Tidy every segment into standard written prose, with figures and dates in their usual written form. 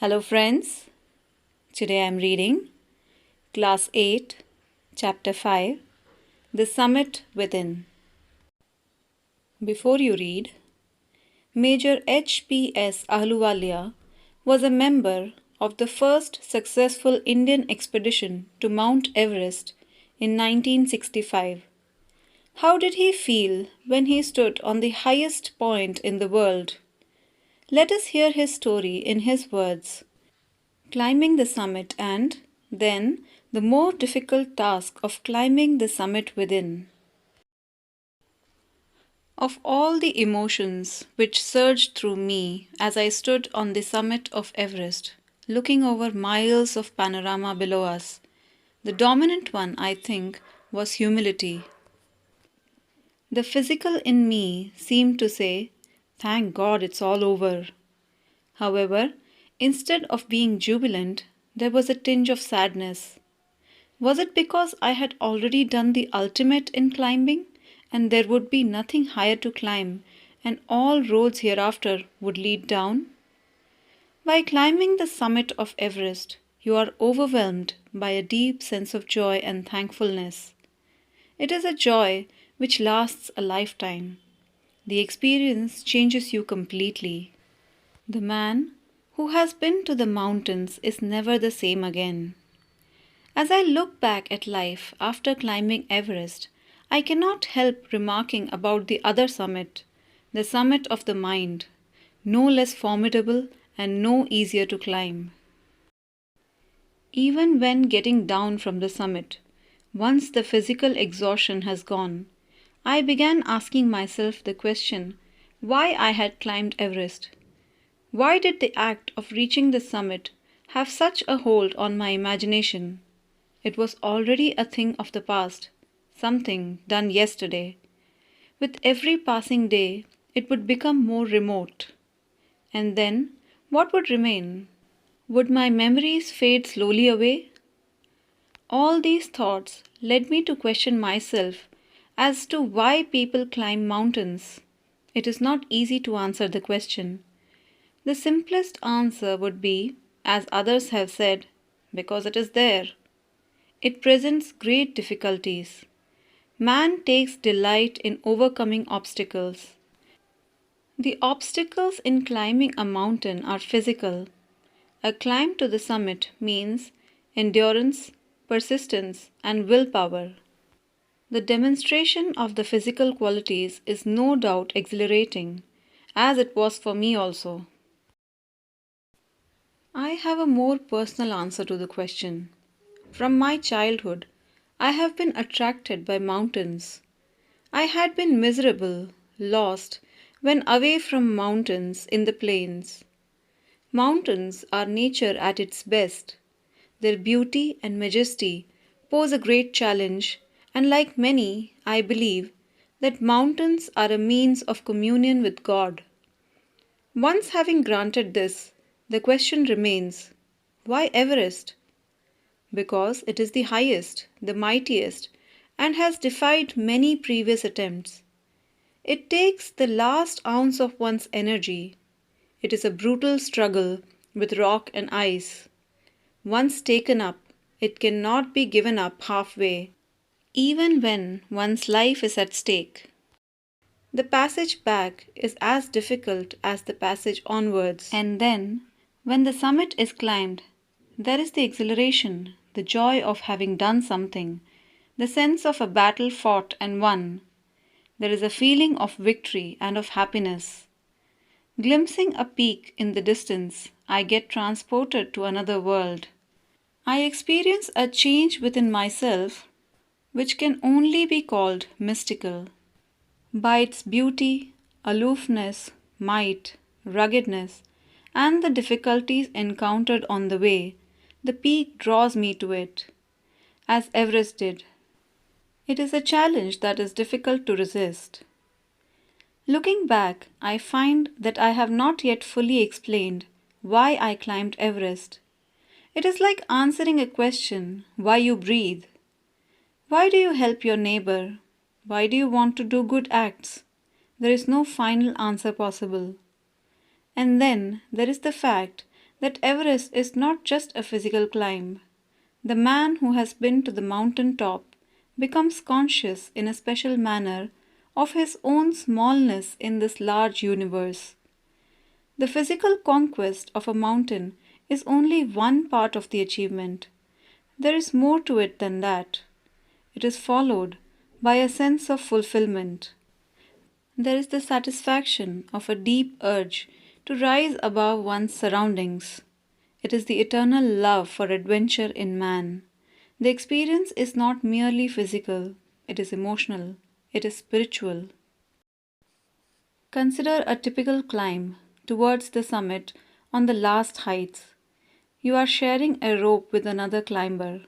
Hello friends, today I am reading Class 8, Chapter 5, The Summit Within. Before you read, Major H.P.S. Ahluwalia was a member of the first successful Indian expedition to Mount Everest in 1965. How did he feel when he stood on the highest point in the world? Let us hear his story in his words. Climbing the summit and, then, the more difficult task of climbing the summit within. Of all the emotions which surged through me as I stood on the summit of Everest, looking over miles of panorama below us, the dominant one, I think, was humility. The physical in me seemed to say, "Thank God it's all over." However, instead of being jubilant, there was a tinge of sadness. Was it because I had already done the ultimate in climbing, and there would be nothing higher to climb, and all roads hereafter would lead down? By climbing the summit of Everest, you are overwhelmed by a deep sense of joy and thankfulness. It is a joy which lasts a lifetime. The experience changes you completely. The man who has been to the mountains is never the same again. As I look back at life after climbing Everest, I cannot help remarking about the other summit, the summit of the mind, no less formidable and no easier to climb. Even when getting down from the summit, once the physical exhaustion has gone, I began asking myself the question why I had climbed Everest. Why did the act of reaching the summit have such a hold on my imagination? It was already a thing of the past, something done yesterday. With every passing day, it would become more remote. And then, what would remain? Would my memories fade slowly away? All these thoughts led me to question myself as to why people climb mountains. It is not easy to answer the question. The simplest answer would be, as others have said, because it is there. It presents great difficulties. Man takes delight in overcoming obstacles. The obstacles in climbing a mountain are physical. A climb to the summit means endurance, persistence, and willpower. The demonstration of the physical qualities is no doubt exhilarating, as it was for me also. I have a more personal answer to the question. From my childhood, I have been attracted by mountains. I had been miserable, lost, when away from mountains in the plains. Mountains are nature at its best. Their beauty and majesty pose a great challenge, and like many, I believe that mountains are a means of communion with God. Once having granted this, the question remains, why Everest? Because it is the highest, the mightiest, and has defied many previous attempts. It takes the last ounce of one's energy. It is a brutal struggle with rock and ice. Once taken up, it cannot be given up halfway, even when one's life is at stake. The passage back is as difficult as the passage onwards. And then, when the summit is climbed, there is the exhilaration, the joy of having done something, the sense of a battle fought and won. There is a feeling of victory and of happiness. Glimpsing a peak in the distance, I get transported to another world. I experience a change within myself which can only be called mystical. By its beauty, aloofness, might, ruggedness, and the difficulties encountered on the way, the peak draws me to it, as Everest did. It is a challenge that is difficult to resist. Looking back, I find that I have not yet fully explained why I climbed Everest. It is like answering a question, why you breathe. Why do you help your neighbor? Why do you want to do good acts? There is no final answer possible. And then there is the fact that Everest is not just a physical climb. The man who has been to the mountain top becomes conscious in a special manner of his own smallness in this large universe. The physical conquest of a mountain is only one part of the achievement. There is more to it than that. It is followed by a sense of fulfillment. There is the satisfaction of a deep urge to rise above one's surroundings. It is the eternal love for adventure in man. The experience is not merely physical, it is emotional, it is spiritual. Consider a typical climb towards the summit on the last heights. You are sharing a rope with another climber.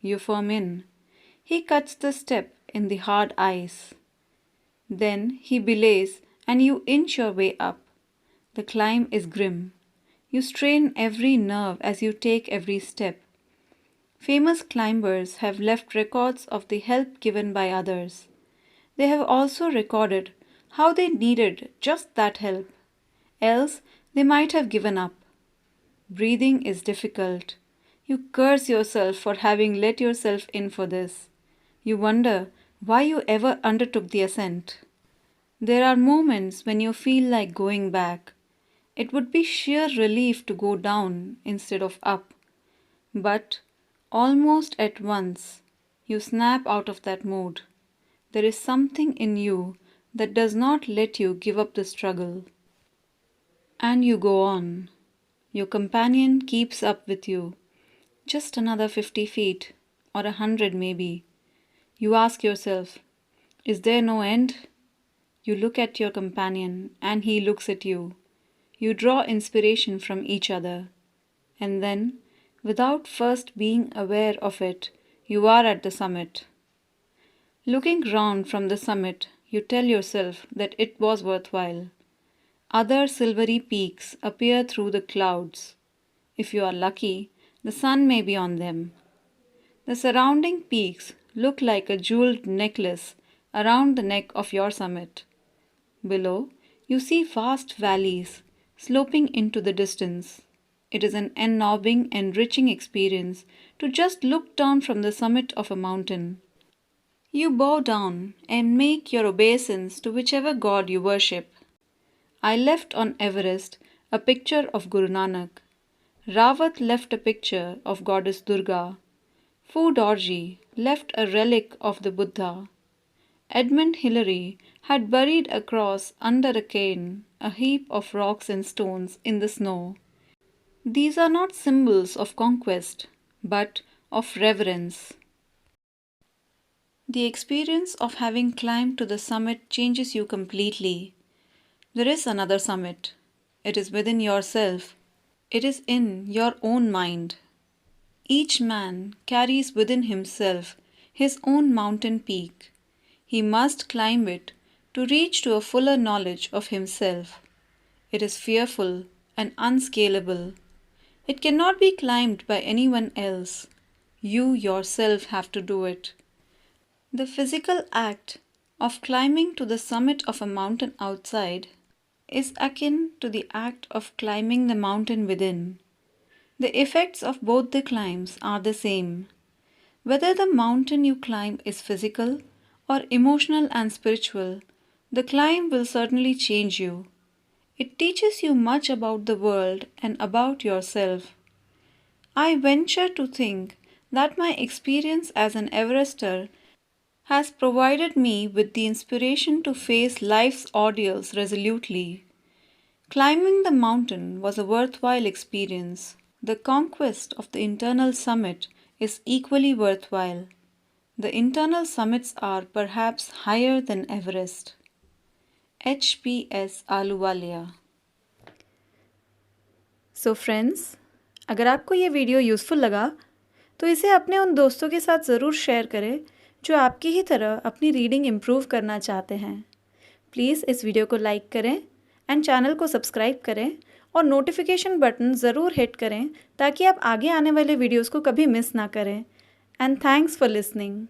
You form in. He cuts the step in the hard ice. Then he belays and you inch your way up. The climb is grim. You strain every nerve as you take every step. Famous climbers have left records of the help given by others. They have also recorded how they needed just that help, else they might have given up. Breathing is difficult. You curse yourself for having let yourself in for this. You wonder why you ever undertook the ascent. There are moments when you feel like going back. It would be sheer relief to go down instead of up. But almost at once, you snap out of that mood. There is something in you that does not let you give up the struggle. And you go on. Your companion keeps up with you. Just another 50 feet, or 100 maybe. You ask yourself, is there no end? You look at your companion and he looks at you. You draw inspiration from each other. And then, without first being aware of it, you are at the summit. Looking round from the summit, you tell yourself that it was worthwhile. Other silvery peaks appear through the clouds. If you are lucky, the sun may be on them. The surrounding peaks look like a jeweled necklace around the neck of your summit. Below, you see vast valleys sloping into the distance. It is an ennobling, enriching experience to just look down from the summit of a mountain. You bow down and make your obeisance to whichever god you worship. I left on Everest a picture of Guru Nanak. Rawat left a picture of goddess Durga. Fu Dorji left a relic of the Buddha. Edmund Hillary had buried a cross under a cairn, a heap of rocks and stones in the snow. These are not symbols of conquest, but of reverence. The experience of having climbed to the summit changes you completely. There is another summit. It is within yourself. It is in your own mind. Each man carries within himself his own mountain peak. He must climb it to reach to a fuller knowledge of himself. It is fearful and unscalable. It cannot be climbed by anyone else. You yourself have to do it. The physical act of climbing to the summit of a mountain outside is akin to the act of climbing the mountain within. The effects of both the climbs are the same. Whether the mountain you climb is physical or emotional and spiritual, the climb will certainly change you. It teaches you much about the world and about yourself. I venture to think that my experience as an Everester has provided me with the inspiration to face life's ordeals resolutely. Climbing the mountain was a worthwhile experience. The conquest of the internal summit is equally worthwhile. The internal summits are perhaps higher than Everest. H.P.S. Ahluwalia. So friends, अगर आपको ये video useful लगा तो इसे अपने उन दोस्तों के साथ ज़रूर शेयर करें जो आपकी ही तरह अपनी रीडिंग इम्प्रूव करना चाहते हैं। प्लीज़ इस वीडियो को लाइक करें एंड चैनल को सब्सक्राइब करें और नोटिफिकेशन बटन ज़रूर हिट करें ताकि आप आगे आने वाले वीडियोस को कभी मिस ना करें। And thanks for listening.